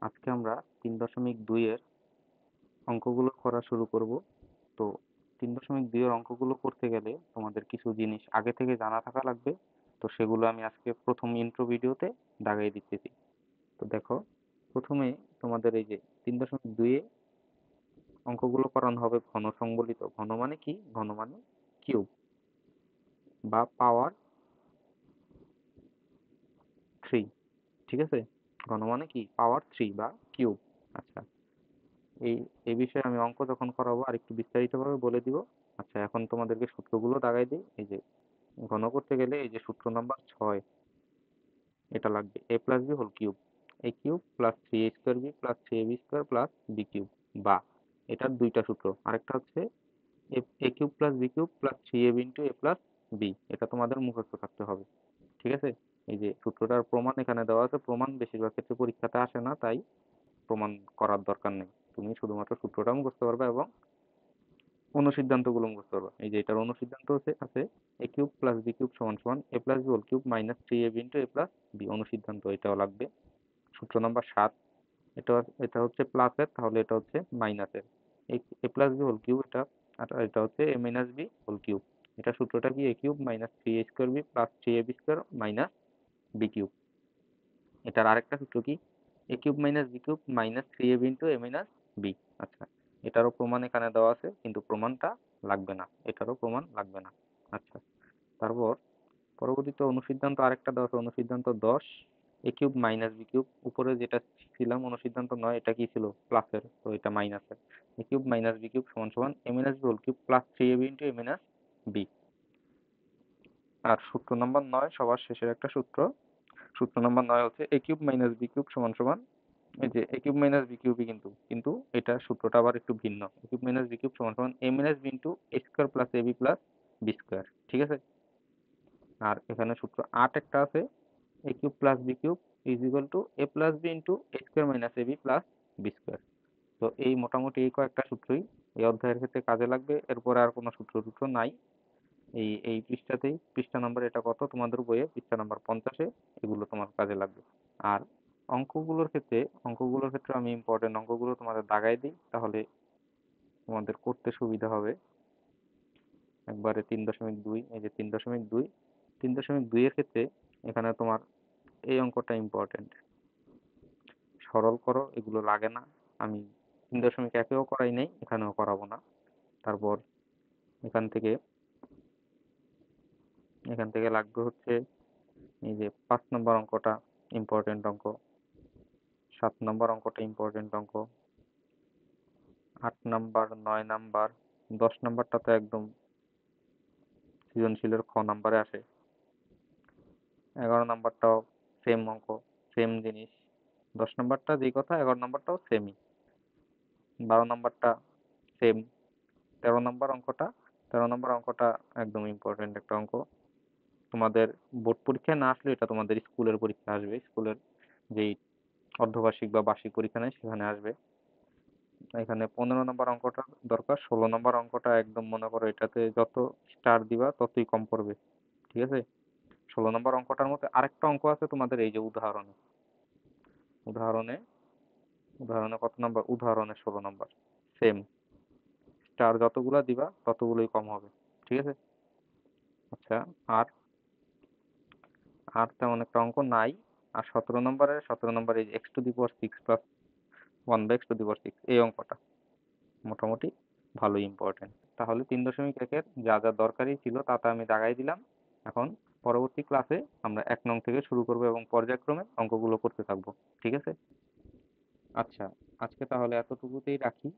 আজকে আমরা 3.2 এর অঙ্কগুলো করা শুরু করব। তো 3.2 এর অঙ্কগুলো করতে গেলে তোমাদের কিছু জিনিস আগে থেকে জানা থাকা লাগবে। তো সেগুলো আমি আজকে প্রথম ইন্ট্রো ভিডিওতে দাগাই দিতেছি। তো দেখো, প্রথমে তোমাদের এই যে 3.2 এ অঙ্কগুলো করানো হবে ঘন সংবলিত। ঘন মানে কি? ঘন মানে কিউব বা পাওয়ার 3। ঠিক আছে? ঘন মানে কি? পাওয়ার 3 বা কিউব। আচ্ছা, এই এই বিষয়ে আমি অঙ্ক যখন করাবো আর একটু বিস্তারিতভাবে বলে দিব। আচ্ছা, এখন তোমাদেরকে সূত্রগুলো দাগাই দিই। এই যে ঘন করতে গেলে এই যে সূত্র নাম্বার 6 এটা লাগবে, a plus b whole cube. A cube plus 3a² b plus 3ab² plus b cube, বা এটার দুইটা সূত্র। আরেকটা হচ্ছে a cube plus b cube plus 3ab into a plus b. এটা তোমাদের মুখস্থ থাকতে হবে। ঠিক আছে? এই যে সূত্রটার প্রমাণ এখানে দেওয়া আছে। প্রমাণ বেশিরভাগ ক্ষেত্রে পরীক্ষাতে আসে না, তাই প্রমাণ করার দরকার নেই। তুমি শুধুমাত্র সূত্রটা মুখস্থ পারবে এবং অনুসিদ্ধান্তগুলো মুখস্থ করবা। এই যে এটার অনুসিদ্ধান্ত হচ্ছে আছে a cube plus b cube সমান সমান a plus b whole cube minus 3ab into a plus b. অনুসিদ্ধান্ত এটাও লাগবে। সূত্র নাম্বার 7, এটা এটা হচ্ছে প্লাসের, তাহলে এটা হচ্ছে মাইনাসের। A plus b whole cube এটা, আর এটা হচ্ছে a minus b whole cube. এটা সূত্রটা কি? A cube minus 3a² b plus 3ab² minus b cube. এটার আরেকটা সূত্র কি? A cube minus b cube minus 3ab into a minus b. আচ্ছা, এটারও প্রমাণ এখানে দেওয়া আছে, কিন্তু প্রমাণটা লাগবে না। এটারও প্রমাণ লাগবে না। আচ্ছা, তারপর পরবর্তীতে অনুসিদ্ধান্ত আরেকটা দেওয়া আছে, অনুসিদ্ধান্ত 10, এ কিউব মাইনাস বি কিউব। উপরে যেটা ছিলাম অনুসিদ্ধান্ত 9, এটা কি ছিল? প্লাসের, তো এটা মাইনাসের। A cube minus b cube সমান সমান a minus b whole cube plus 3ab into a minus b. আর সূত্র নাম্বার 9 সবার শেষের একটা সূত্র। সূত্র নাম্বার 9 হচ্ছে a cube minus b cube সমান সমান, এই যে এ কিউব মাইনাস বি কিউবই, কিন্তু এটা সূত্রটা আবার একটু ভিন্ন। A cube minus b cube সমান সমান a minus b into a square plus a b plus b square. ঠিক আছে? আর এখানে সূত্র 8 একটা আছে, a cube plus b cube is equal to a plus b into a square minus a b plus b square. তো এই মোটামুটি এই কয়েকটা সূত্রই এই অধ্যায়ের ক্ষেত্রে কাজে লাগবে। এরপরে আর কোনো সূত্র নাই। এই এই পৃষ্ঠাতেই, পৃষ্ঠা নাম্বার এটা কত তোমাদের বইয়ে? পৃষ্ঠা নাম্বার 50-এ এগুলো তোমার কাজে লাগবে। আর অঙ্কগুলোর ক্ষেত্রে আমি ইম্পর্টেন্ট অঙ্কগুলো তোমাদের দাগাই দিই, তাহলে তোমাদের করতে সুবিধা হবে। একবারে 3.2, এই যে 3.2, 3.2 এর ক্ষেত্রে এখানে তোমার এই অঙ্কটা ইম্পর্টেন্ট। সরল করো, এগুলো লাগে না। আমি 3.1-এও করাই নাই, এখানেও করাবো না। তারপর এখান থেকে এখান থেকে লাগবে হচ্ছে এই যে 5 নম্বর অঙ্কটা ইম্পর্টেন্ট অঙ্ক, 7 নম্বর অঙ্কটা ইম্পর্টেন্ট অঙ্ক, 8 নাম্বার, 9 নাম্বার, 10 নাম্বারটা তো একদম সৃজনশীলের খ নাম্বারে আসে। 11 নাম্বারটাও সেম অঙ্ক, সেম জিনিস। 10 নাম্বারটা যেই কথা, 11 নাম্বারটাও সেমই। 12 নাম্বারটা সেম। 13 নাম্বার অঙ্কটা 13 নাম্বার অঙ্কটা একদম ইম্পর্টেন্ট একটা অঙ্ক। তোমাদের বোর্ড পরীক্ষায় না আসলে এটা তোমাদের স্কুলের পরীক্ষা আসবে। স্কুলের যেই অর্ধবার্ষিক বা বার্ষিক পরীক্ষা নেয় সেখানে আসবে। এখানে 15 নম্বর অঙ্কটা দরকার। 16 নম্বর অঙ্কটা একদম মনে করো এটাতে যত স্টার দিবা ততই কম পড়বে। ঠিক আছে? 16 নম্বর অঙ্কটার মধ্যে আরেকটা অঙ্ক আছে তোমাদের, এই যে উদাহরণে। উদাহরণে উদাহরণে কত নম্বর? উদাহরণে 16 নম্বর। সেম, স্টার যতগুলা দিবা ততগুলোই কম হবে। ঠিক আছে? আচ্ছা, আর আর তেমন একটা অঙ্ক নাই। আর 17 নম্বরে এই x to the power 6 plus 1 by x to the power 6, এই অঙ্কটা মোটামুটি ভালো ইম্পর্টেন্ট। তাহলে 3.1-এর যা যা দরকারি ছিল তা তা আমি দাগাই দিলাম। এখন পরবর্তী ক্লাসে আমরা 1 নং থেকে শুরু করব এবং পর্যায়ক্রমে অঙ্কগুলো করতে থাকবো। ঠিক আছে? আচ্ছা, আজকে তাহলে এতটুকুতেই রাখি।